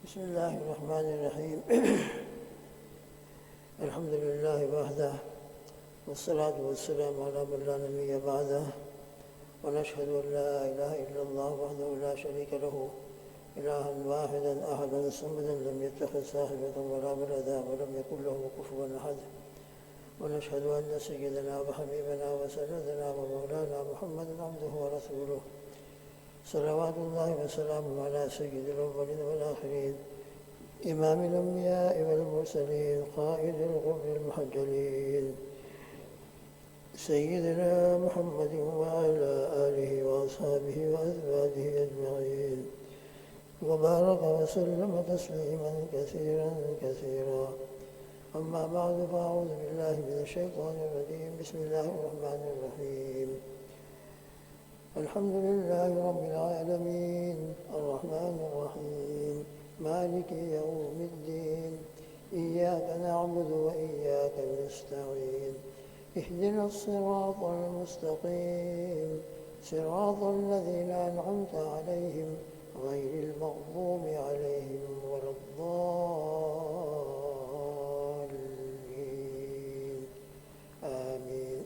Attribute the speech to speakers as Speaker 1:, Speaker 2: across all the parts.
Speaker 1: بسم الله الرحمن الرحيم. الحمد لله وحده والصلاة والسلام على من لا نبي بعده، ونشهد أن لا إله إلا الله وحده لا شريك له إلها واحدا أحدا صمدا لم يتخذ صاحبة ولا ولدا ولم يكن له كفوا أحد، ونشهد أن سيدنا وحبيبنا وسندنا ومولانا محمدا عبده ورسوله صلوات الله وسلامه على سيد الأولين والآخرين إمام الأنبياء والمرسلين قائد الغر المحجلين سيدنا محمد وعلى آله وأصحابه وأزواجه أجمعين، وبارك وسلم تسليما كثيرا كثيرا. أما بعد، فأعوذ بالله من الشيطان الرجيم. بسم الله الرحمن الرحيم. الحمد لله رب العالمين الرحمن الرحيم مالك يوم الدين، إياك نعبد وإياك نستعين، اهدنا الصراط المستقيم، صراط الذين أنعمت عليهم غير المغضوب عليهم ولا الضالين، آمين.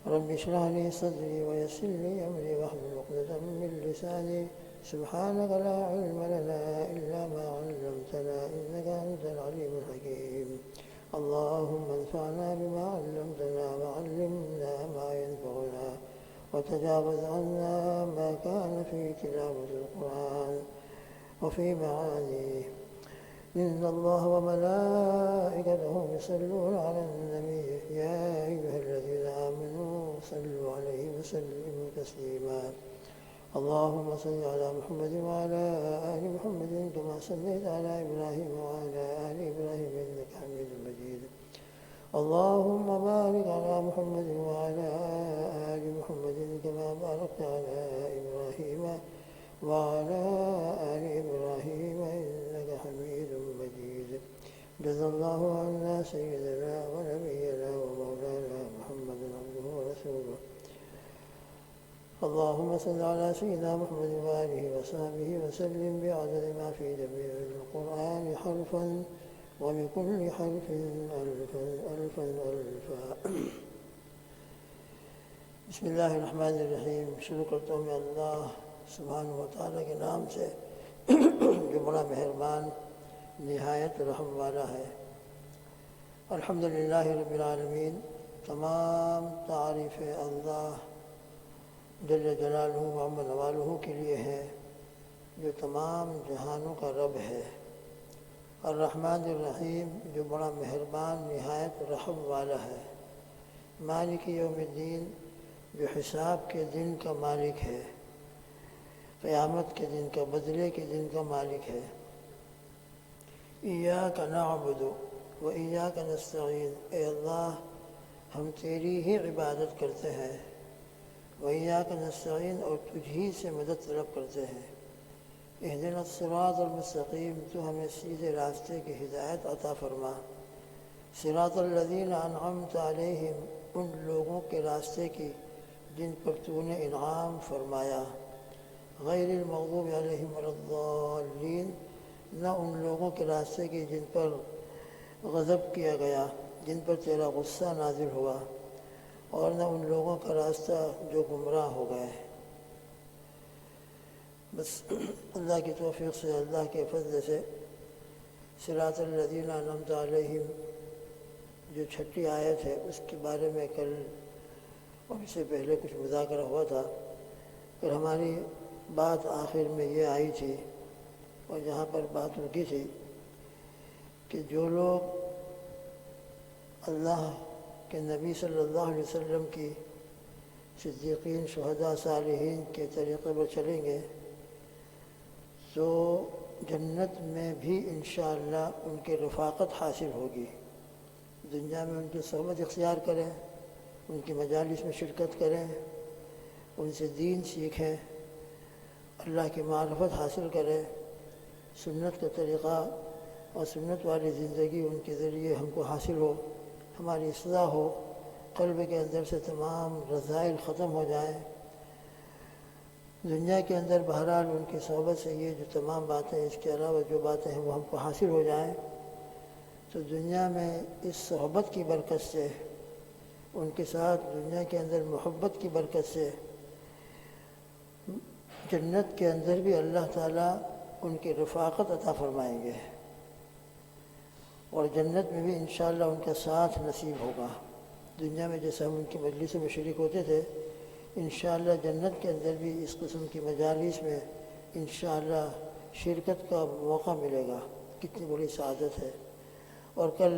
Speaker 1: رب اشرح لي صدري ويسر لي أمري واحلل عقدة من لساني. سبحانك لا علم لنا إلا ما علمتنا إنك أنت العليم الحكيم. اللهم انفعنا بما علمتنا وعلمنا ما ينفعنا، وتجاوز عنا ما كان في تلاوة القرآن وفي معانيه. إن الله وملائكته يصلون على النبي يا أيها الذين آمنوا صلوا عليه وسلموا تسليما. اللهم صل على محمد وعلى آل محمد كما صليت على إبراهيم وعلى آل إبراهيم إنك حميد مجيد. اللهم بارك على محمد وعلى آل محمد كما باركت على إبراهيم وعلى آل إبراهيم إنك حميد مجيد. جزا الله عنا سيدنا ونبينا ومولانا محمد عبده ورسوله. اللهم صل على سيدنا محمد وآله وصحبه وسلم بعدد ما في جميع القرآن حرفا، وبكل حرف ألفا ألفا ألفا. بسم اللہ الرحمن الرحیم. شروع کرتا ہوں میں اللہ سبحانہ و تعالیٰ کے نام سے جو بڑا مہربان نہایت رحم والا ہے. الحمدللہ رب العالمین. تمام تعریف اللہ جل جلالہ و عم نوالہ کے لیے ہے جو تمام جہانوں کا رب ہے. الرحمن الرحیم جو بڑا مہربان نہایت رحم والا ہے. مالک یوم الدین جو حساب کے دن کا مالک ہے، قیامت کے دن کا، بدلے کے دن کا مالک ہے. ایاک نعبد و ایاک نستعین. اے اللہ ہم تیری ہی عبادت کرتے ہیں، و ایاک نستعین اور تجھ ہی سے مدد طلب کرتے ہیں. اہدنا الصراط المستقیم. تو ہمیں سیدھے راستے کی ہدایت عطا فرما. صراط الذین انعمت علیہم. ان لوگوں کے راستے کی جن پر تو نے انعام فرمایا. غیر المغضوب علیہم ولا الضالین. نہ ان لوگوں کے راستے کی جن پر غضب کیا گیا، جن پر تیرا غصہ نازل ہوا، اور نہ ان لوگوں کا راستہ جو گمراہ ہو گئے. بس اللہ کی توفیق سے، اللہ کے فضل سے صراط الذین انعمت علیہم جو چھٹی آیت ہے اس کے بارے میں کل اور اس سے پہلے کچھ مذاکرہ ہوا تھا. پھر ہماری بات آخر میں یہ آئی تھی اور جہاں پر بات رکی تھی کہ جو لوگ اللہ کہ نبی صلی اللہ علیہ وسلم کی، صدیقین، شہداء، صالحین کے طریقے پر چلیں گے تو جنت میں بھی انشاءاللہ ان کی رفاقت حاصل ہوگی. دنیا میں ان کی صحبت اختیار کریں، ان کی مجالس میں شرکت کریں، ان سے دین سیکھیں، اللہ کی معرفت حاصل کریں، سنت کا طریقہ اور سنت والی زندگی ان کے ذریعے ہم کو حاصل ہو، ہماری اصلاح ہو، قلب کے اندر سے تمام رذائل ختم ہو جائیں، دنیا کے اندر بہرحال ان کی صحبت سے یہ جو تمام باتیں، اس کے علاوہ جو باتیں ہیں وہ ہم کو حاصل ہو جائیں، تو دنیا میں اس صحبت کی برکت سے، ان کے ساتھ دنیا کے اندر محبت کی برکت سے، جنت کے اندر بھی اللہ تعالیٰ ان کی رفاقت عطا فرمائیں گے، اور جنت میں بھی انشاءاللہ ان کا ساتھ نصیب ہوگا۔ دنیا میں جیسے ہم ان کی مجلسوں میں شریک ہوتے تھے، انشاءاللہ جنت کے اندر بھی اس قسم کی مجالس میں انشاءاللہ شرکت کا موقع ملے گا۔ کتنی بڑی سعادت ہے۔ اور کل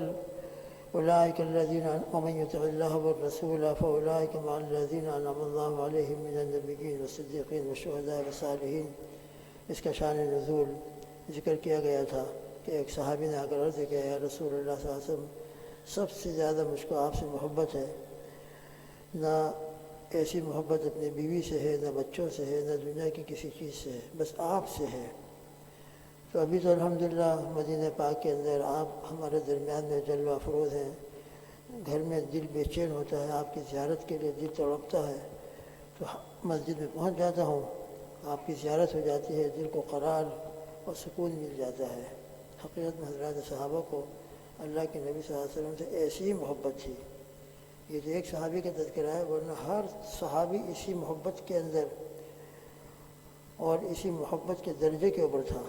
Speaker 1: اولئک الذین ومن یطع اللہ والرسول فاولئک مع الذین انعم اللہ علیہم من النبیین والصدیقین والشہداء والصالحین، اس کا شان نزول ذکر کیا گیا تھا کہ ایک صحابی نے آ کر عرض کیا، یا رسول اللہ صلی اللہ علیہ وسلم، سب سے زیادہ مجھ کو آپ سے محبت ہے، نہ ایسی محبت اپنی بیوی سے ہے، نہ بچوں سے ہے، نہ دنیا کی کسی چیز سے ہے، بس آپ سے ہے۔ تو ابھی تو الحمدللہ مدینہ پاک کے اندر آپ ہمارے درمیان میں جلوہ افروز ہیں، گھر میں دل بے چین ہوتا ہے، آپ کی زیارت کے لیے دل تڑپتا ہے، تو مسجد میں پہنچ جاتا ہوں، آپ کی زیارت ہو جاتی ہے، دل کو قرار اور سکون مل جاتا ہے۔ حقیقت میں حضرات صحابہ کو اللہ کے نبی صلی اللہ علیہ وسلم سے ایسی ہی محبت تھی۔ یہ تو ایک صحابی کا تذکرہ ہے، ورنہ ہر صحابی اسی محبت کے اندر اور اسی محبت کے درجے کے اوپر تھا۔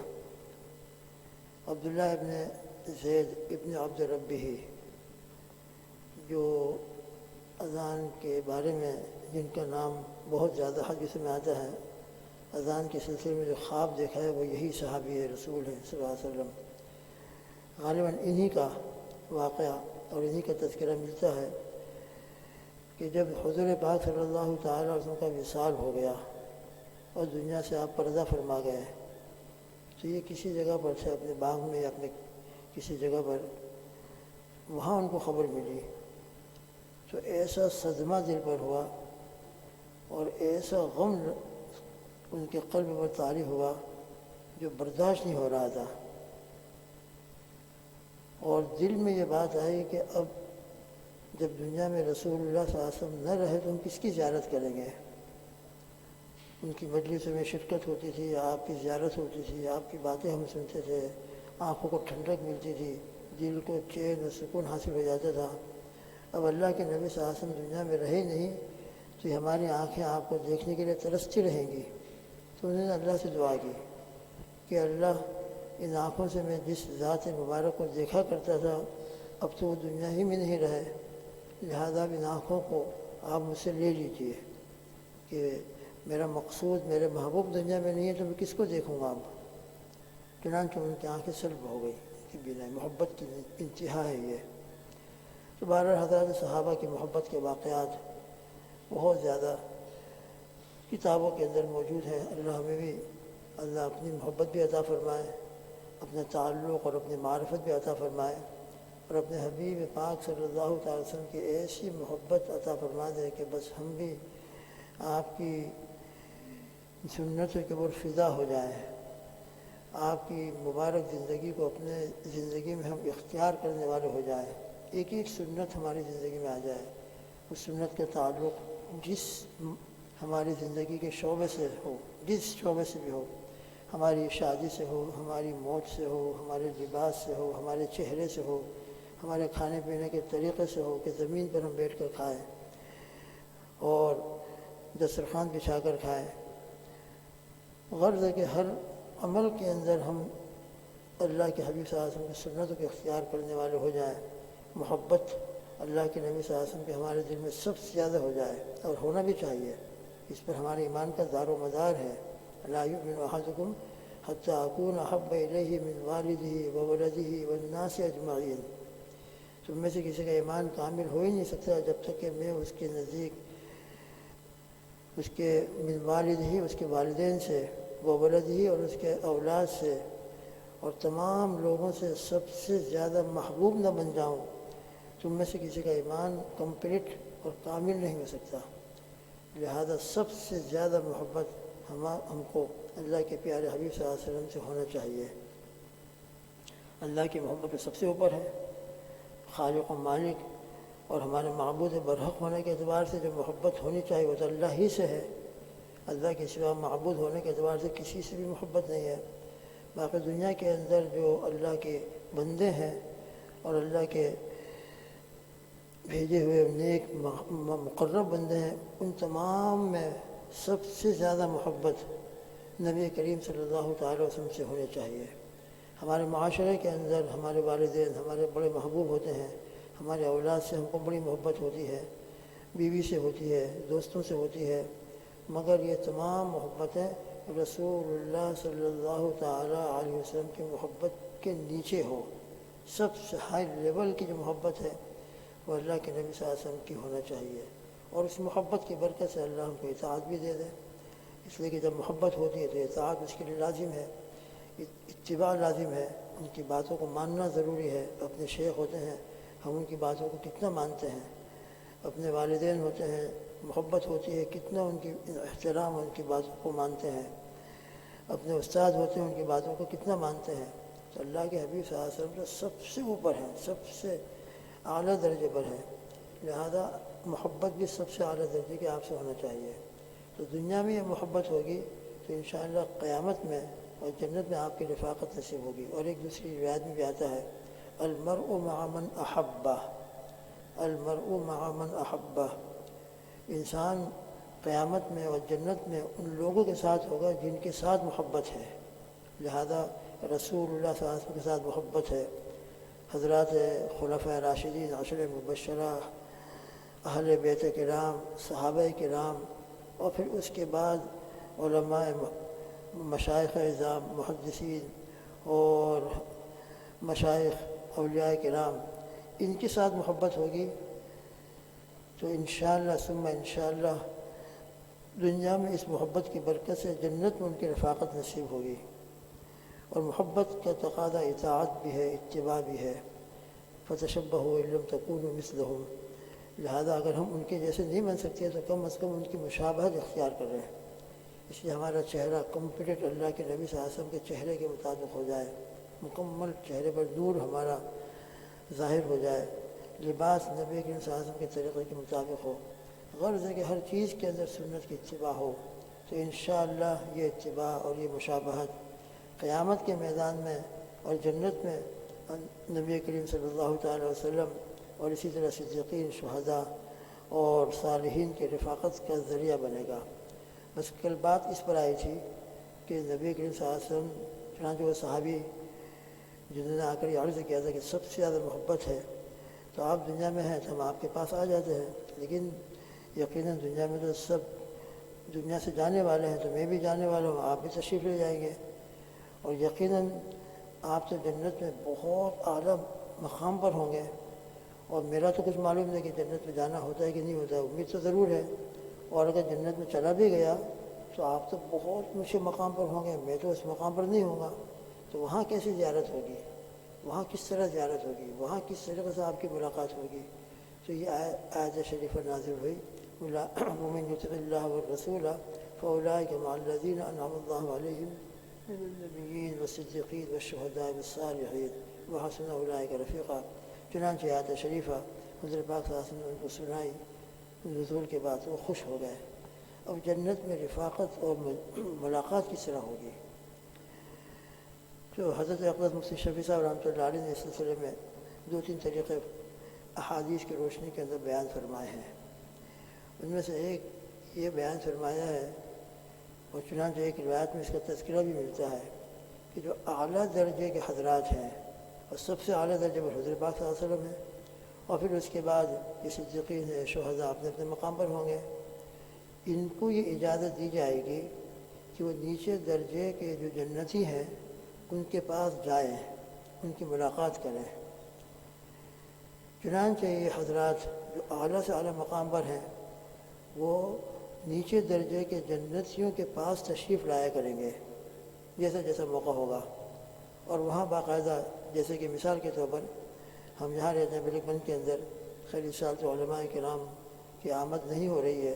Speaker 1: عبداللہ ابن زید ابن عبد ربہ، جو اذان کے بارے میں جن کا نام بہت زیادہ حدیث میں آتا ہے، اذان کے سلسلے میں جو خواب دیکھا ہے وہ یہی صحابی رسول ہے صلی اللہ علیہ وسلم۔ غالباً انہی کا واقعہ اور انہی کا تذکرہ ملتا ہے کہ جب حضور پاک صلی اللہ تعالیٰ علیہ وسلم کا وصال ہو گیا اور دنیا سے آپ پردہ فرما گئے، تو یہ کسی جگہ پر تھے، اپنے باغ میں یا اپنے کسی جگہ پر، وہاں ان کو خبر ملی تو ایسا صدمہ دل پر ہوا اور ایسا غم ان کے قلب پر طاری ہوا جو برداشت نہیں ہو رہا تھا، اور دل میں یہ بات آئی کہ اب جب دنیا میں رسول اللہ صلی اللہ علیہ وسلم نہ رہے تو ہم کس کی زیارت کریں گے۔ ان کی مجلسوں میں شرکت ہوتی تھی، آپ کی زیارت ہوتی تھی، آپ کی باتیں ہم سنتے تھے، آنکھوں کو ٹھنڈک ملتی تھی، دل کو چین و سکون حاصل ہو جاتا تھا۔ اب اللہ کے نبی صلی اللہ علیہ وسلم دنیا میں رہے نہیں تو یہ ہماری آنکھیں آپ کو دیکھنے کے لیے ترستی رہیں گی۔ تو انہوں نے اللہ سے دعا کی کہ اللہ، ان آنکھوں سے میں جس ذات مبارک کو دیکھا کرتا تھا اب تو وہ دنیا ہی میں نہیں رہے، لہذا ان آنکھوں کو آپ مجھ سے لے لیجیے کہ میرا مقصود، میرے محبوب دنیا میں نہیں ہے تو میں کس کو دیکھوں گا اب۔ چنانچہ ان کی آنکھیں سلب ہو گئی کہ بنا محبت کی انتہا ہے یہ۔ تو بہرحال حضرات صحابہ کی محبت کے واقعات بہت زیادہ کتابوں کے اندر موجود ہیں۔ اللہ ہمیں بھی اللہ اپنی محبت بھی عطا فرمائے، اپنا تعلق اور اپنی معرفت بھی عطا فرمائے، اور اپنے حبیب پاک صلی اللہ تعالی وسلم کی ایسی محبت عطا فرما دے کہ بس ہم بھی آپ کی سنتوں کے اوپر فدا ہو جائیں، آپ کی مبارک زندگی کو اپنے زندگی میں ہم اختیار کرنے والے ہو جائیں، ایک ایک سنت ہماری زندگی میں آ جائے، اس سنت کا تعلق جس ہماری زندگی کے شعبے سے ہو، جس شعبے سے بھی ہو، ہماری شادی سے ہو، ہماری موت سے ہو، ہمارے لباس سے ہو، ہمارے چہرے سے ہو، ہمارے کھانے پینے کے طریقے سے ہو کہ زمین پر ہم بیٹھ کر کھائیں اور دسترخوان بچھا کر کھائیں۔ غرض ہے کہ ہر عمل کے اندر ہم اللہ کے حبیب صلی اللہ علیہ وسلم کی سنتوں کو اختیار کرنے والے ہو جائیں، محبت اللہ کے نبی صلی اللہ علیہ وسلم کے ہمارے دل میں سب سے زیادہ ہو جائے، اور ہونا بھی چاہیے، اس پر ہمارے ایمان کا دار و مدار ہے۔ لا یؤمن احدکم حتی اکون احب الیہ من والدہ وولدہ والناس اجمعین، تم میں سے کسی کا ایمان کامل ہو ہی نہیں سکتا جب تک کہ میں اس کے نزدیک، اس کے من والدہ، اس کے والدین سے، وولدہ، اور اس کے اولاد سے، اور تمام لوگوں سے سب سے زیادہ محبوب نہ بن جاؤں، تم میں سے کسی کا ایمان کمپلیٹ اور کامل نہیں ہو سکتا۔ لہذا سب سے زیادہ محبت ہم کو اللہ کے پیارے حبیب صلی اللہ علیہ وسلم سے ہونا چاہیے۔ اللہ کی محبت سب سے اوپر ہے، خالق و مالک اور ہمارے معبود برحق ہونے کے اعتبار سے جو محبت ہونی چاہیے وہ تو اللہ ہی سے ہے۔ اللہ کے سوا معبود ہونے کے اعتبار سے کسی سے بھی محبت نہیں ہے۔ باقی دنیا کے اندر جو اللہ کے بندے ہیں اور اللہ کے بھیجے ہوئے نیک مقرب بندے ہیں، ان تمام میں سب سے زیادہ محبت نبی کریم صلی اللہ تعالی وسلم سے ہونی چاہیے۔ ہمارے معاشرے کے اندر ہمارے والدین ہمارے بڑے محبوب ہوتے ہیں، ہمارے اولاد سے ہم کو بڑی محبت ہوتی ہے، بیوی سے ہوتی ہے، دوستوں سے ہوتی ہے، مگر یہ تمام محبتیں رسول اللہ صلی اللہ تعالی علیہ وسلم کی محبت کے نیچے ہو۔ سب سے ہائی لیول کی جو محبت ہے وہ اللہ کے نبی صلی اللہ علیہ وسلم کی ہونا چاہیے، اور اس محبت کی برکت سے اللہ ہم کو اطاعت بھی دے دے، اس لیے کہ جب محبت ہوتی ہے تو اطاعت اس کے لیے لازم ہے، اتباع لازم ہے، ان کی باتوں کو ماننا ضروری ہے۔ اپنے شیخ ہوتے ہیں، ہم ان کی باتوں کو کتنا مانتے ہیں، اپنے والدین ہوتے ہیں، محبت ہوتی ہے، کتنا ان کی احترام ان کی باتوں کو مانتے ہیں، اپنے استاد ہوتے ہیں ان کی باتوں کو کتنا مانتے ہیں۔ تو اللہ کے حبیب صلی اللہ علیہ وسلم تو سب سے اوپر ہیں، سب سے اعلیٰ درجے پر ہے، لہذا محبت بھی سب سے اعلیٰ درجے کی آپ سے ہونا چاہیے۔ تو دنیا میں یہ محبت ہوگی تو انشاءاللہ قیامت میں اور جنت میں آپ کی رفاقت نصیب ہوگی۔ اور ایک دوسری روایت میں بھی آتا ہے، المرء مع من احبہ، المرء مع من احبہ، انسان قیامت میں اور جنت میں ان لوگوں کے ساتھ ہوگا جن کے ساتھ محبت ہے، لہذا رسول اللہ صلی اللہ علیہ وسلم کے ساتھ محبت ہے، حضرات خلفاء راشدین، عشر مبشرہ، اہل بیت کرام، صحابہ کرام، اور پھر اس کے بعد علماء مشائخ اعظام، محدثین اور مشائخ اولیاء کرام، ان کے ساتھ محبت ہوگی تو انشاءاللہ ثم انشاءاللہ دنیا میں اس محبت کی برکت سے جنت میں ان کی رفاقت نصیب ہوگی۔ اور محبت کا تقاضا اطاعت بھی ہے، اتباع بھی ہے، فتشبہوا ان لم تکونوا مثلہم، لہذا اگر ہم ان کے جیسے نہیں بن سکتے تو کم از کم ان کی مشابہت اختیار کر رہے ہیں، اس لیے ہمارا چہرہ کمپلیٹ اللہ کے نبی صلی اللہ علیہ وسلم کے چہرے کے مطابق ہو جائے، مکمل چہرے پر نور ہمارا ظاہر ہو جائے، لباس نبی کریم صلی اللہ علیہ وسلم کے طریقے کے مطابق ہو، غرض ہے کہ ہر چیز کے اندر سنت کی اتباع ہو، تو انشاءاللہ یہ اتباع اور یہ مشابہت قیامت کے میدان میں اور جنت میں نبی کریم صلی اللہ تعالی وسلم اور اسی طرح صدیقین، شہداء اور صالحین کے رفاقت کا ذریعہ بنے گا۔ بس کل بات اس پر آئی تھی کہ نبی کریم صلی اللہ علیہ وسلم، چنانچہ وہ صحابی جنہوں نے آ کر یہ عرض کیا تھا کہ سب سے زیادہ محبت ہے تو آپ دنیا میں ہیں تو ہم آپ کے پاس آ جاتے ہیں، لیکن یقیناً دنیا میں تو سب دنیا سے جانے والے ہیں، تو میں بھی جانے والا ہوں، آپ بھی تشریف لے جائیں گے، اور یقیناً آپ تو جنت میں بہت اعلیٰ مقام پر ہوں گے، اور میرا تو کچھ معلوم نہیں کہ جنت میں جانا ہوتا ہے کہ نہیں ہوتا ہے، امید تو ضرور ہے، اور اگر جنت میں چلا بھی گیا تو آپ تو بہت اونچے مقام پر ہوں گے، میں تو اس مقام پر نہیں ہوں گا، تو وہاں کیسی زیارت ہوگی، وہاں کس طرح زیارت ہوگی، وہاں کس طریقے سے آپ کی ملاقات ہوگی۔ تو یہ آیت شریفہ نازل ہوئی، ومن یطع اللہ والرسول فاولئک مع الذین انعم اللہ علیہم من النبیین والصدیقین والشہداء والصالحین وحسن اولئک رفیقا۔ چنانچہ آیت شریفہ حضرت پاک صلی اللہ علیہ وسلم نے ان کو سنائی، نزول کے بعد وہ خوش ہو گئے۔ اب جنت میں رفاقت اور ملاقات کس طرح ہوگی؟ جو حضرت اقدس مفتی شفیع صاحب رحمۃ اللہ علیہ نے اس سلسلے میں 2-3 طریقے احادیث کی روشنی کے اندر بیان فرمائے ہیں، ان میں سے ایک یہ بیان فرمایا ہے، اور چنانچہ ایک روایت میں اس کا تذکرہ بھی ملتا ہے کہ جو اعلیٰ درجے کے حضرات ہیں، اور سب سے اعلیٰ درجے پر حضرت پاک صلی اللہ علیہ وسلم ہیں، اور پھر اس کے بعد یہ صدیقین ہیں، شہداء اپنے اپنے مقام پر ہوں گے، ان کو یہ اجازت دی جائے گی کہ وہ نیچے درجے کے جو جنتی ہیں ان کے پاس جائیں، ان کی ملاقات کریں۔ چنانچہ یہ حضرات جو اعلیٰ سے اعلیٰ مقام پر ہیں وہ نیچے درجے کے جنتیوں کے پاس تشریف لایا کریں گے جیسا جیسا موقع ہوگا، اور وہاں باقاعدہ جیسے کہ مثال کے طور پر ہم یہاں رہتے ہیں ملک بند کے اندر، خیر اس سال تو علماء کرام کی آمد نہیں ہو رہی ہے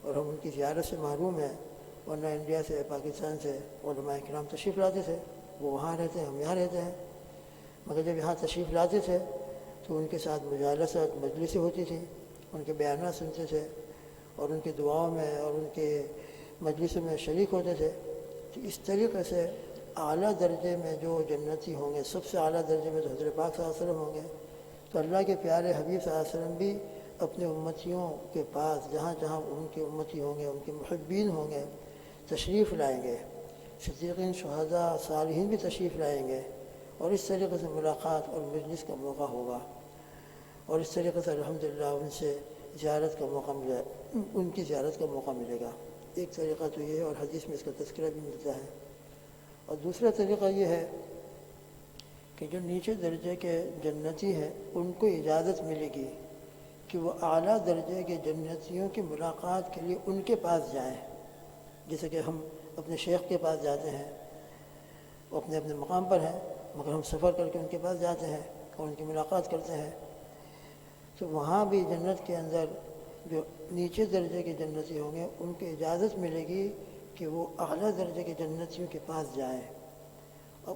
Speaker 1: اور ہم ان کی زیارت سے محروم ہیں، ورنہ انڈیا سے پاکستان سے علماء کرام تشریف لاتے تھے، وہ وہاں رہتے ہیں، ہم یہاں رہتے ہیں، مگر جب یہاں تشریف لاتے تھے تو ان کے ساتھ مجالست مجلسیں ہوتی تھیں، ان کے بیانات سنتے تھے، اور ان کی دعاؤں میں اور ان کے مجلسوں میں شریک ہوتے تھے، تو اس طریقے سے اعلیٰ درجے میں جو جنتی ہوں گے، سب سے اعلیٰ درجے میں تو حضرت پاک صلی اللہ علیہ وسلم ہوں گے، تو اللہ کے پیارے حبیب صلی اللہ علیہ وسلم بھی اپنے امتیوں کے پاس جہاں جہاں ان کے امتی ہوں گے، ان کے محبین ہوں گے، تشریف لائیں گے، صدیقین، شہداء، صالحین بھی تشریف لائیں گے، اور اس طریقے سے ملاقات اور مجلس کا موقع ہوگا، اور اس طریقے سے الحمدللہ ان سے زیارت کا موقع ملے، ان کی زیارت کا موقع ملے گا۔ ایک طریقہ تو یہ ہے، اور حدیث میں اس کا تذکرہ بھی ملتا ہے۔ اور دوسرا طریقہ یہ ہے کہ جو نیچے درجے کے جنتی ہیں ان کو اجازت ملے گی کہ وہ اعلیٰ درجے کے جنتیوں کی ملاقات کے لیے ان کے پاس جائیں، جیسے کہ ہم اپنے شیخ کے پاس جاتے ہیں، وہ اپنے اپنے مقام پر ہیں، مگر ہم سفر کر کے ان کے پاس جاتے ہیں اور ان کی ملاقات کرتے ہیں، تو وہاں بھی جنت کے اندر جو نیچے درجے کے جنتی ہوں گے ان کو اجازت ملے گی کہ وہ اعلیٰ درجے کے جنتیوں کے پاس جائیں۔ اب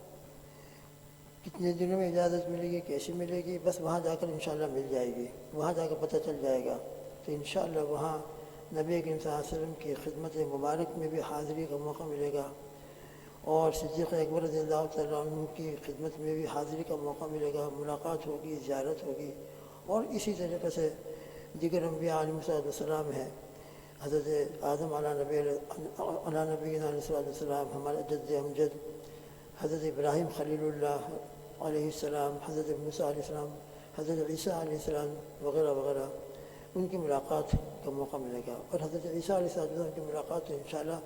Speaker 1: کتنے دنوں میں اجازت ملے گی، کیسے ملے گی، بس وہاں جا کر انشاءاللہ مل جائے گی، وہاں جا کر پتہ چل جائے گا۔ تو انشاءاللہ وہاں نبی کریم صلی اللہ علیہ وسلم کی خدمت مبارک میں بھی حاضری کا موقع ملے گا، اور صدیق اکبر رضی اللہ تعالیٰ عنہ کی خدمت میں بھی حاضری کا موقع ملے گا، ملاقات ہوگی، زیارت ہوگی، اور اسی طریقے سے دیگر انبیاء علیہ السلام ہیں، حضرت آدم علیہ نبی علیہ السلام، ہمارے جد امجد حضرت ابراہیم خلیل اللہ علیہ السلام، حضرت موسیٰ علیہ السلام، حضرت عیسیٰ علیہ السلام وغیرہ وغیرہ، ان کی ملاقات کا موقع ملے گا۔ اور حضرت عیسیٰ علیہ السلام کی ملاقات تو انشاءاللہ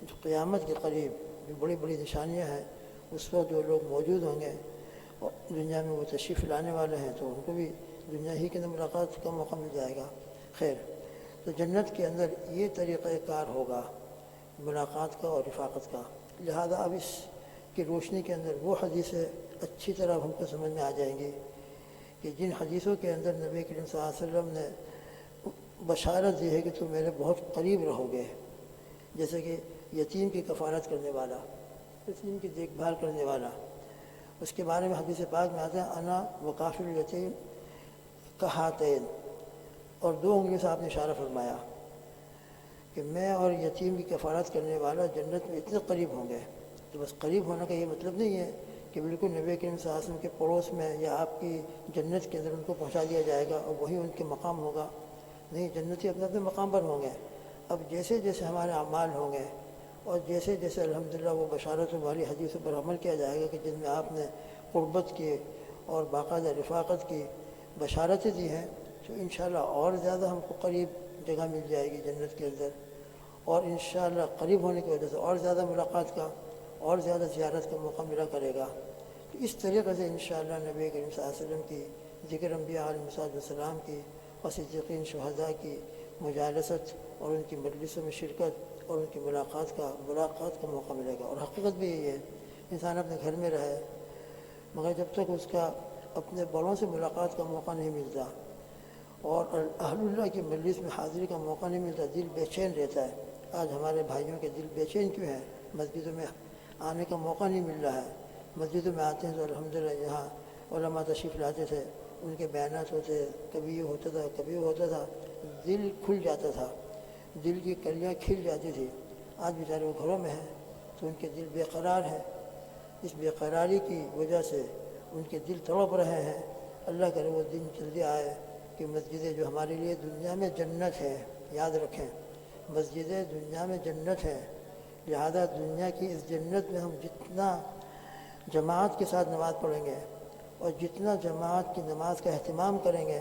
Speaker 1: جو قیامت کے قریب جو بڑی بڑی نشانیاں ہیں، اس وقت جو لوگ موجود ہوں گے اور دنیا میں وہ تشریف لانے والے ہیں، تو ان کو بھی دنیا ہی کے اندر ملاقات کا موقع مل جائے گا۔ خیر، تو جنت کے اندر یہ طریقہ کار ہوگا ملاقات کا اور رفاقت کا، لہذا اب اس کی روشنی کے اندر وہ حدیثیں اچھی طرح ہم کو سمجھ میں آ جائیں گی کہ جن حدیثوں کے اندر نبی کریم صلی اللہ علیہ وسلم نے بشارت دی ہے کہ تم میرے بہت قریب رہو گے، جیسے کہ یتیم کی کفالت کرنے والا، یتیم کی دیکھ بھال کرنے والا، اس کے بارے میں حدیث پاک میں آتا ہے انا وکافل الیتیم کہاتین، اور دو انگلیوں سے آپ نے اشارہ فرمایا کہ میں اور یتیم کی کفالت کرنے والا جنت میں اتنے قریب ہوں گے۔ تو بس قریب ہونے کا یہ مطلب نہیں ہے کہ بالکل نبی کریم صلی اللہ علیہ وسلم کے پڑوس میں یا آپ کی جنت کے اندر ان کو پہنچا دیا جائے گا اور وہی ان کے مقام ہوگا، نہیں، جنتی اپنے اپنے مقام پر ہوں گے۔ اب جیسے جیسے ہمارے اعمال ہوں گے اور جیسے جیسے الحمدللہ وہ بشارتوں والی حدیثوں پر عمل کیا جائے گا کہ جن میں آپ نے قربت کی اور باقاعدہ رفاقت کی بشارتیں دی ہیں، تو انشاءاللہ اور زیادہ ہم کو قریب جگہ مل جائے گی جنت کے اندر، اور انشاءاللہ قریب ہونے کی وجہ سے اور زیادہ ملاقات کا اور زیادہ زیارت کا موقع ملا کرے گا۔ تو اس طریقے سے انشاءاللہ نبی کریم صلی اللہ علیہ وسلم کی، ذکر انبیاء علیہ السلام کی اور صدیقین شہداء کی مجالست اور ان کی مجلسوں میں شرکت اور ان کی ملاقات کا موقع ملے گا۔ اور حقیقت بھی یہی ہے، انسان اپنے گھر میں رہے مگر جب تک اس کا اپنے بڑوں سے ملاقات کا موقع نہیں ملتا اور اہل اللہ کی مجلس میں حاضری کا موقع نہیں ملتا، دل بے چین رہتا ہے۔ آج ہمارے بھائیوں کے دل بے چین کیوں ہیں؟ مسجدوں میں آنے کا موقع نہیں مل رہا ہے۔ مسجدوں میں آتے ہیں تو الحمدللہ یہاں علماء تشریف لاتے تھے، ان کے بیانات ہوتے، کبھی یہ ہوتا تھا کبھی وہ ہوتا تھا، دل کھل جاتا تھا، دل کی کلیاں کھل جاتی تھی۔ آج بیچارے وہ گھروں میں ہیں تو ان کے دل بے قرار ہیں، اس بے قراری کی وجہ سے ان کے دل تڑپ رہے ہیں۔ اللہ کرے وہ دن جلدی آئے کہ مسجدیں جو ہمارے لیے دنیا میں جنت ہے، یاد رکھیں، مسجدیں دنیا میں جنت ہیں، لہذا دنیا کی اس جنت میں ہم جتنا جماعت کے ساتھ نماز پڑھیں گے اور جتنا جماعت کی نماز کا اہتمام کریں گے،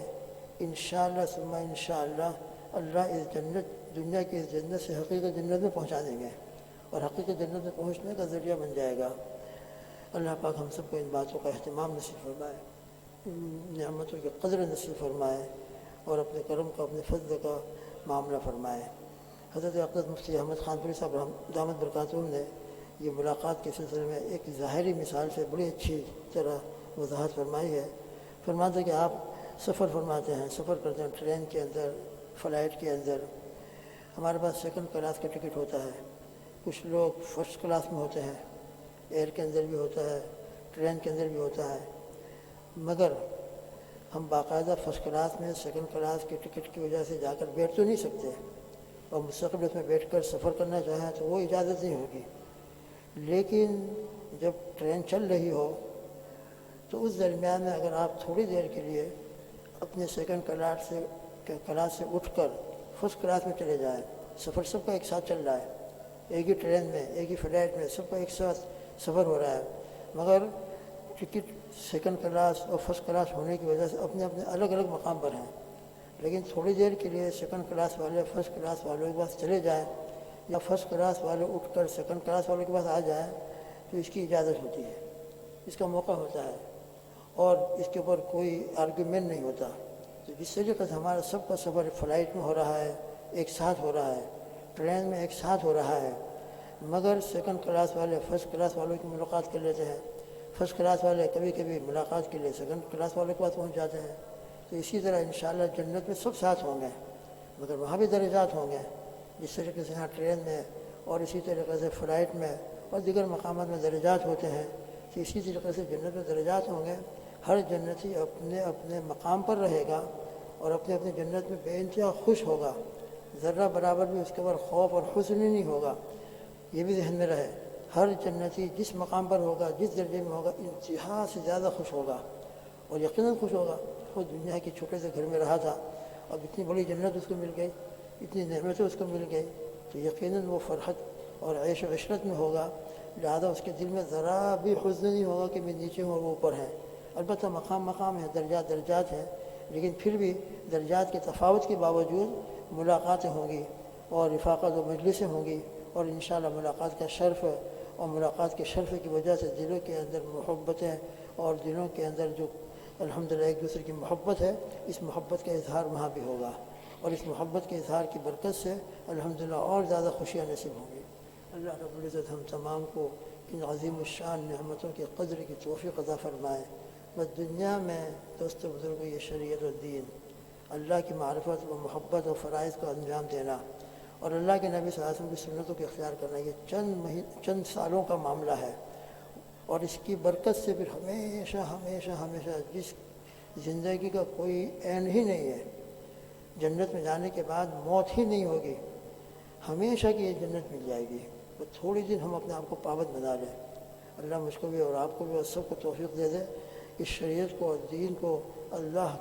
Speaker 1: انشاءاللہ ثم انشاءاللہ اللہ اس جنت، دنیا کی اس جنت سے حقیقی جنت میں پہنچا دیں گے اور حقیقی جنت میں پہنچنے کا ذریعہ بن جائے گا۔ اللہ پاک ہم سب کو ان باتوں کا اہتمام نصیب فرمائے، نعمتوں کی قدر نصیب فرمائے اور اپنے کرم کا، اپنے فضل کا معاملہ فرمائے۔ حضرت اقدس مفتی احمد خان پوری صاحب دامت برکاتہم نے یہ ملاقات کے سلسلے میں ایک ظاہری مثال سے بڑی اچھی طرح وضاحت فرمائی ہے۔ فرماتے کہ آپ سفر فرماتے ہیں، سفر کرتے ہیں ٹرین کے اندر، فلائٹ کے اندر، ہمارے پاس سیکنڈ کلاس کا ٹکٹ ہوتا ہے، کچھ لوگ فرسٹ کلاس میں ہوتے ہیں، ایئر کے اندر بھی ہوتا ہے، ٹرین کے اندر بھی ہوتا ہے، مگر ہم باقاعدہ فرسٹ کلاس میں سیکنڈ کلاس کے ٹکٹ کی وجہ سے جا کر بیٹھ تو نہیں سکتے، اور مستقل اس میں بیٹھ کر سفر کرنا چاہیں تو وہ اجازت نہیں ہوگی، لیکن جب ٹرین چل رہی ہو تو اس درمیان میں اگر آپ تھوڑی دیر کے لیے اپنے سیکنڈ کلاس سے اٹھ کر فرسٹ کلاس میں چلے جائیں، سفر سب کا ایک ساتھ چل رہا ہے، ایک ہی ٹرین میں ایک ہی فلائٹ میں سب کا ایک ساتھ سفر ہو رہا ہے، مگر ٹکٹ سیکنڈ کلاس اور فرسٹ کلاس ہونے کی وجہ سے اپنے اپنے الگ الگ مقام پر ہیں، لیکن تھوڑی دیر کے لیے سیکنڈ کلاس والے فرسٹ کلاس والوں کے پاس چلے جائیں یا فرسٹ کلاس والے اٹھ کر سیکنڈ کلاس والوں کے پاس آ جائیں تو اس کی اجازت ہوتی ہے، اس کا موقع ہوتا ہے اور اس کے اوپر کوئی آرگیومنٹ نہیں ہوتا۔ تو جس طریقے سے ہمارا سب کا سفر فلائٹ میں ہو رہا ہے، ایک ساتھ ہو رہا ہے، ٹرین میں ایک ساتھ ہو رہا ہے، مگر سیکنڈ کلاس والے فرسٹ کلاس والوں کی ملاقات کر لیتے ہیں، فرسٹ کلاس والے کبھی کبھی ملاقات کے لیے سیکنڈ کلاس والوں کے پاس پہنچ جاتے ہیں، تو اسی طرح انشاءاللہ جنت میں سب ساتھ ہوں گے، مگر وہاں بھی درجات ہوں گے، جس طریقے سے یہاں ٹرین میں اور اسی طریقے سے فلائٹ میں اور دیگر مقامات میں درجات ہوتے ہیں، تو اسی طریقے سے جنت میں درجات ہوں گے۔ ہر جنتی اپنے اپنے مقام پر رہے گا اور اپنے اپنے جنت میں بے انتہا خوش ہوگا، ذرہ برابر بھی اس کے اوپر خوف اور حزن نہیں ہوگا۔ یہ بھی ذہن میں رہے، ہر جنتی جس مقام پر ہوگا، جس درجے میں ہوگا، انتہا سے زیادہ خوش ہوگا اور یقیناً خوش ہوگا۔ وہ دنیا کے چھوٹے سے گھر میں رہا تھا، اب اتنی بڑی جنت اس کو مل گئی، اتنی نعمتیں اس کو مل گئی، تو یقیناً وہ فرحت اور عیش و عشرت میں ہوگا، لہذا اس کے دل میں ذرا بھی حزن نہیں ہوگا کہ میں نیچے ہوں اور وہ اوپر ہیں۔ البتہ مقام مقام ہے، درجات درجات ہیں، لیکن پھر بھی درجات کے تفاوت کے باوجود ملاقاتیں ہوں گی اور رفاقت و مجلسیں ہوں گی، اور انشاءاللہ ملاقات کا شرف اور ملاقات کے شرف کی وجہ سے دلوں کے اندر محبتیں اور دلوں کے اندر جو الحمدللہ ایک دوسرے کی محبت ہے، اس محبت کا اظہار وہاں بھی ہوگا، اور اس محبت کے اظہار کی برکت سے الحمدللہ اور زیادہ خوشیاں نصیب ہوں گی۔ اللہ رب العزت ہم تمام کو ان عظیم الشان نعمتوں کی قدر کی توفیق عطا فرمائے۔ بس دنیا میں دوست و بزرگوں یہ شریعت و دین، اللہ کی معرفت و محبت و فرائض کو انجام دینا اور اللہ کے نبی صلی اللہ علیہ وسلم کی سنتوں کو اختیار کرنا، یہ چند سالوں کا معاملہ ہے، اور اس کی برکت سے پھر ہمیشہ ہمیشہ ہمیشہ جس زندگی کا کوئی اینڈ ہی نہیں ہے، جنت میں جانے کے بعد موت ہی نہیں ہوگی، ہمیشہ کی یہ جنت مل جائے گی۔ تو تھوڑی دن ہم اپنے آپ کو پابند بنا لیں، اللہ مجھ کو بھی اور آپ کو بھی اور سب کو توفیق دے دے، اس شریعت کو اور دین کو، اللہ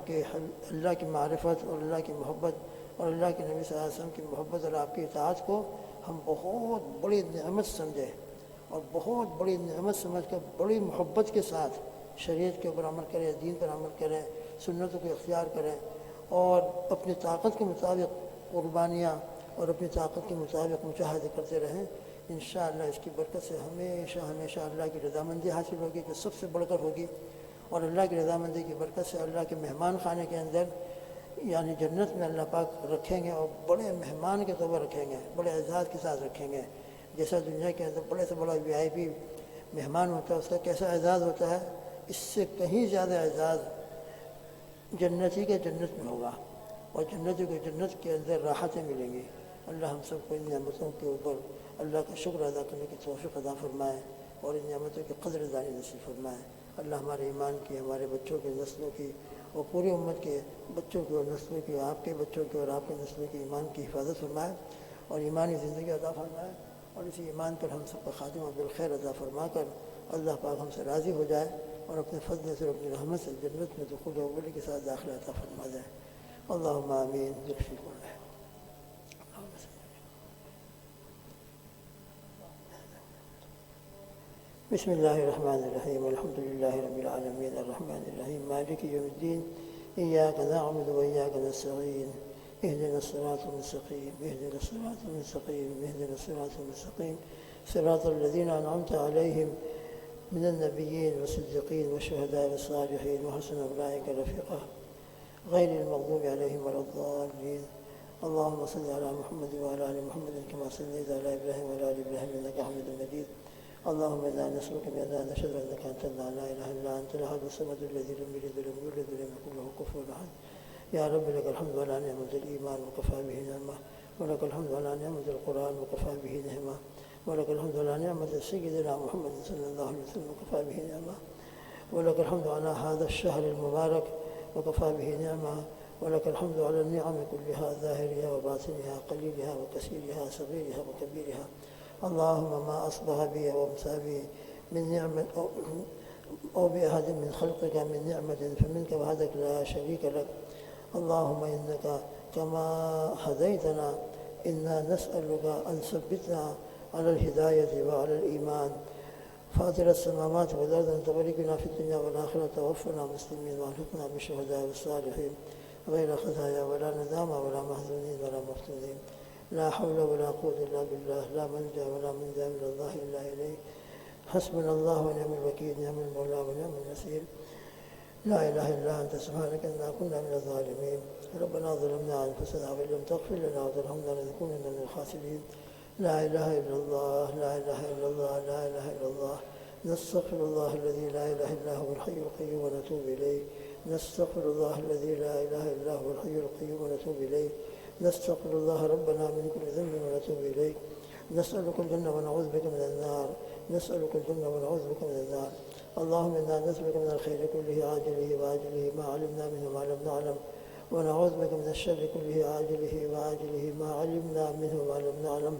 Speaker 1: کی معرفت اور اللہ کی محبت اور اللہ کے نبی صلی اللہ علیہ وسلم کی محبت اور آپ کی اطاعت کو ہم بہت بڑی نعمت سمجھیں، اور بہت بڑی نعمت سمجھ کر بڑی محبت کے ساتھ شریعت کے اوپر عمل کریں، دین پر عمل کریں، سنتوں کو اختیار کریں، اور اپنی طاقت کے مطابق قربانیاں اور اپنی طاقت کے مطابق مجاہدے کرتے رہیں۔ انشاءاللہ اس کی برکت سے ہمیشہ ہمیشہ اللہ کی رضامندی حاصل ہوگی، جو سب سے بڑھ کر ہوگی، اور اللہ کی رضامندی کی برکت سے اللہ کے مہمان خانے کے اندر یعنی جنت میں اللہ پاک رکھیں گے، اور بڑے مہمان کے طور پر رکھیں گے، بڑے اعزاز کے ساتھ رکھیں گے۔ جیسا دنیا کے اندر بڑے سے بڑا VIP مہمان ہوتا ہے، اس کا کیسا اعزاز ہوتا ہے، اس سے کہیں زیادہ اعزاز جنتی کے جنت میں ہوگا، اور جنتی کو جنت کے اندر راحتیں ملیں گی۔ اللہ ہم سب کو ان نعمتوں کے اوپر اللہ کا شکر ادا کرنے کی توفیق عطا فرمائے، اور ان نعمتوں کی قدر دانی نصیب فرمائے۔ اللہ ہمارے ایمان کی، ہمارے بچوں کی، نسلوں کی، اور پوری امت کے بچوں کی اور نسلوں کی، آپ کے بچوں کی اور آپ کے نسلوں کی ایمان کی حفاظت فرمائے اور ایمانی زندگی عطا فرمائے، اور اسی ایمان پر ہم سب کا خاتمہ بالخیر عطا فرما کر اللہ پاک ہم سے راضی ہو جائے اور اپنے فضل سے، اپنی رحمت سے جنت میں دخول اولی کے ساتھ داخلہ عطا فرما دیں۔ اللہم آمین برحمتک کلہ۔ بسم اللہ الرحمن الرحیم، الحمد للہ رب العالمین، الرحمن الرحیم، مالک یوم الدین، ایاک نعبد و ایاک نستعین، اهدنا الصراط المستقیم، اهدنا الصراط المستقیم، اهدنا الصراط المستقیم، صراط الذین انعمت علیہم من النبیین والصدیقین والشہداء والصالحین وحسن اولئک رفیقا غیر المغضوب علیہم ولا الضالین۔ اللهم صل على محمد وعلى آل محمد كما صليت على إبراهيم وعلى آل إبراهيم إنك حميد مجيد۔ اللهم إنا نسألك بأننا نشهد أنك أنت الله لا إله إلا أنت الأحد الصمد الذي لم يلد ولم يولد ولم يكن له كفوا أحد۔ يا رب لك الحمد على نعمة الإيمان وكفى به نعمة، ولك الحمد على نعمة القرآن وكفى به نعمة، ولك الحمد على نعمة سيدنا محمد صلى الله عليه وسلم وكفى به نعمة، ولك الحمد على هذا الشهر المبارك وكفى به نعمة، ولك الحمد على النعم كلها ظاهرها وباطنها قليلها وكثيرها صغيرها وكبيرها. اللهم ما أصبح بي وامسى بي من نعمة أو بأحد من خلقك من نعمة فمنك وحدك لا شريك لك. اللهم إنك كما هديتنا إنا نسألك أن تثبتنا على الهداية وعلى الإيمان. فاطر السماوات والأرض أنت ولينا في الدنيا والآخرة توفنا مسلمين والحقنا بالشهداء والصالحين غير خزايا ولا ندامة ولا محزونين ولا مفتونين. لا حول ولا قوة إلا بالله. لا ملجأ ولا منجا من الله إلا إليه. حسبنا الله ونعم الوكيل. نعم المولى ونعم النصير. لا إله إلا أنت سبحانك إنا كنا من الظالمين. ربنا ظلمنا أنفسنا وإن لم تغفر لنا وترحمنا لنكونن من الخاسرين. لا إله إلا الله. لا إله إلا الله. لا إله إلا الله. نستغفر الله الذي لا إله إلا هو الحي القيوم ونتوب إليه. نستغفر الله الذي لا إله إلا هو الحي القيوم ونتوب إليه. نستغفر الله ربنا من كل ذنب ونتوب إليه. نسألك الجنة ونعوذ بك من النار. نسألك الجنة ونعوذ بك من النار. اللهم إنا نسألك من الخير كله عاجله وآجله ما علمنا منه وما لم نعلم، ونعوذ بك من الشر كله عاجله وآجله ما علمنا منه وما لم نعلم.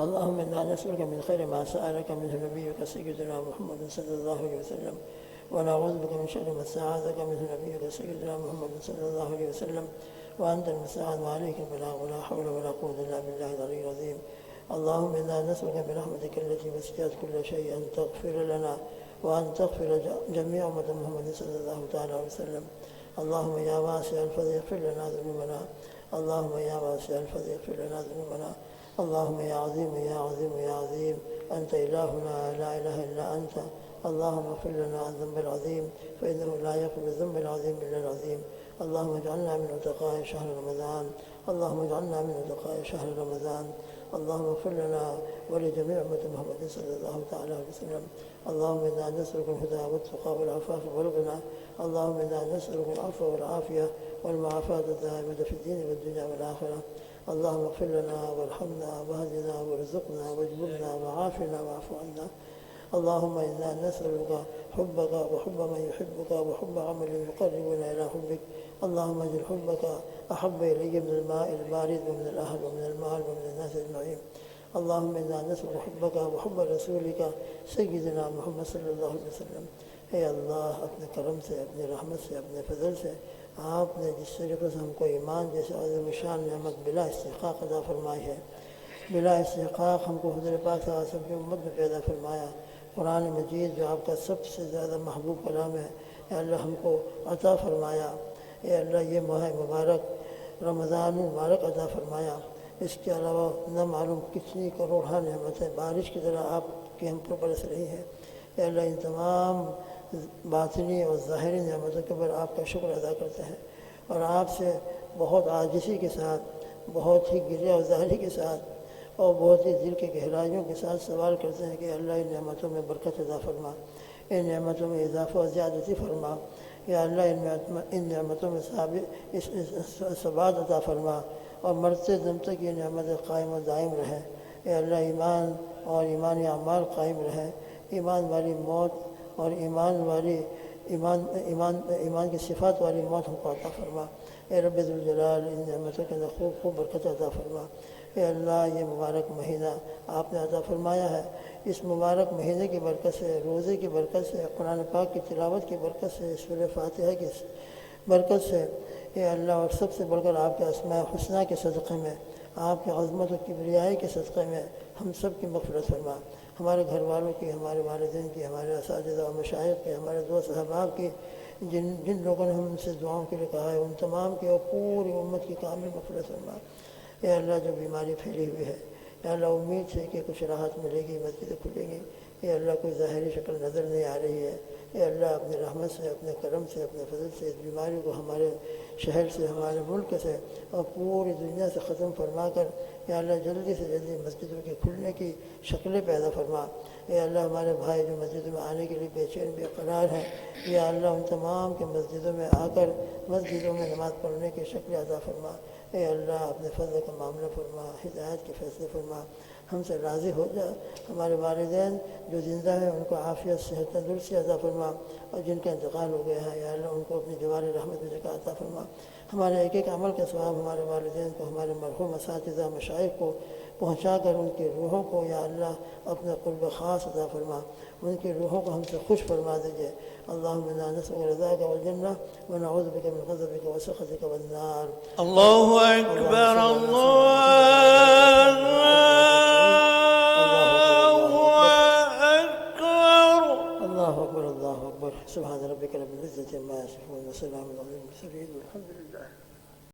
Speaker 1: اللهم إنا نسألك من خير ما سألك منه نبيك سيدنا محمد صلى الله عليه وسلم، ونعوذ بك من شر ما استعاذك منه نبيك سيدنا محمد صلى الله عليه وسلم، وأنت المستعان وعليك البلاغ ولا حول ولا قوة إلا بالله العلي العظيم. اللهم إنا نسألك برحمتك التي وسعت كل شيء أن تغفر لنا وأن تغفر جميع أمة محمد صلى الله تعالى عليه وسلم. اللهم يا واسع الفضل اغفر لنا ذنوبنا. اللهم يا واسع الفضل اغفر لنا ذنوبنا. اللهم يا عظيم يا عظيم يا عظيم أنت إلهنا لا إله إلا أنت. اللهم اغفر لنا الذنب العظيم فإنه لا يغفر الذنب العظيم إلا العظيم. اللهم اجعلنا من عتقاء شهر رمضان. اللهم اجعلنا من عتقاء شهر رمضان. اللهم اغفر لنا ولجميع أمة محمد صلى الله تعالى عليه وسلم. اللهم إنا نسألك الهدى والتقى والعفاف والغنى. اللهم إنا نسألك العفو والعافية والمعافاة الدائمة في الدين والدنيا والآخرة. اللهم اغفر لنا وارحمنا واهدنا وارزقنا واجبرنا وعافنا واعف عنا. اللهم إنا نسألك حبك وحب من يحبك وحب عمل يقربنا إلى حبك. اللهم اجعل حبك أحب إلي من الماء البارد ومن الأهل ومن المال ومن الناس أجمعين. اللهم إنا نسأل حبك وحب رسولك سيدنا محمد صلی اللہ علیہ وسلم. اے اللہ اپنے کرم سے، اپنے رحمت سے، اپنے فضل سے آپ نے جس طریقے سے ہم کو ایمان جیسے عظیم شان نعمت بلا استحقاق عطا فرمائی ہے، بلا استحقاق ہم کو حضور پاک صلی اللہ علیہ وسلم کی امت میں پیدا فرمایا. قرآن مجید جو آپ کا سب سے زیادہ محبوب کلام ہے، اے اللہ ہم کو عطا فرمایا. اے اللہ یہ ماہ مبارک رمضان مبارک عطا فرمایا. اس کے علاوہ نہ معلوم کتنی کروڑہ نعمتیں بارش کی طرح آپ کی ہم پر برس رہی ہیں. اے اللہ ان تمام باطنی اور ظاہری نعمتوں کے اوپر آپ کا شکر ادا کرتے ہیں، اور آپ سے بہت عاجزی کے ساتھ، بہت ہی گریہ و ظاہری کے ساتھ اور بہت ہی دل کے گہرائیوں کے ساتھ سوال کرتے ہیں کہ اللہ ان نعمتوں میں برکت عطا فرما، ان نعمتوں میں اضافہ و زیادتی فرما. یا اللہ ان نعمتوں میں ثبات عطا فرما، اور مرتے دم تک یہ نعمت قائم و دائم رہے. اے اللہ ایمان اور ایمانی اعمال قائم رہے، ایمان والی موت اور ایمان کی صفات والی موت ہم کو عطا فرما. اے رب ذوالجلال ان نعمتوں کے اندر خوب خوب برکت عطا فرما. اے اللہ یہ مبارک مہینہ آپ نے عطا فرمایا ہے، اس مبارک مہینے کی برکت سے، روزے کی برکت سے، قرآن پاک کی تلاوت کی برکت سے، سورہ فاتحہ کی برکت سے، اے اللہ اور سب سے بڑھ کر آپ کے اسماء حسنہ کے صدقے میں، آپ کی عظمت و کبریائی کے صدقے میں ہم سب کی مغفرت فرما. ہمارے گھر والوں کی، ہمارے والدین کی، ہمارے اساتذہ و مشائخ کی، ہمارے دوست احباب کی، جن لوگوں نے ہم سے دعاؤں کے لیے کہا ہے ان تمام کی اور پوری امت کی کامل مغفرت فرما. اے اللہ جو بیماری پھیلی ہوئی ہے، اے اللہ امید ہے کہ کچھ راحت ملے گی، مسجدیں کھلیں گی. اے اللہ کوئی ظاہری شکل نظر نہیں آ رہی ہے. اے اللہ اپنے رحمت سے، اپنے کرم سے، اپنے فضل سے اس بیماری کو ہمارے شہر سے، ہمارے ملک سے اور پوری دنیا سے ختم فرما کر اے اللہ جلدی سے جلدی مسجدوں کے کھلنے کی شکلیں پیدا فرما. اے اللہ ہمارے بھائی جو مسجدوں میں آنے کے لیے بے چین بے قرار ہیں، یا اللہ ان تمام کے مسجدوں میں آ کر مسجدوں میں نماز پڑھنے کی شکل عطا فرما. اے اللہ اپنے فضل کا معاملہ فرما، ہدایت کے فیصلے فرما. ہم سے راضی ہو جا. ہمارے والدین جو زندہ ہیں ان کو عافیت صحت تندرستی عطا فرما, اور جن کا انتقال ہو گیا ہے یا اللہ ان کو اپنی جوار رحمت میں جگہ عطا فرما. ہمارے ایک ایک عمل کا ثواب ہمارے والدین کو, ہمارے مرحوم اساتذہ مشائخ کو پہنچا کر ان کی روحوں کو یا اللہ اپنا قرب خاص عطا فرما, ان کی روحوں کو ہم سے خوش فرما دیجیے. اللہم انا نسألک رضاک والجنہ ونعوذ بک من غضبک وسخطک والنار.
Speaker 2: اللہ اکبر اللہ اکبر.
Speaker 1: اللہ اکبر اللہ اکبر. سبحان ربک رب العزة عما یصفون وسلام علی المرسلین والحمد للہ.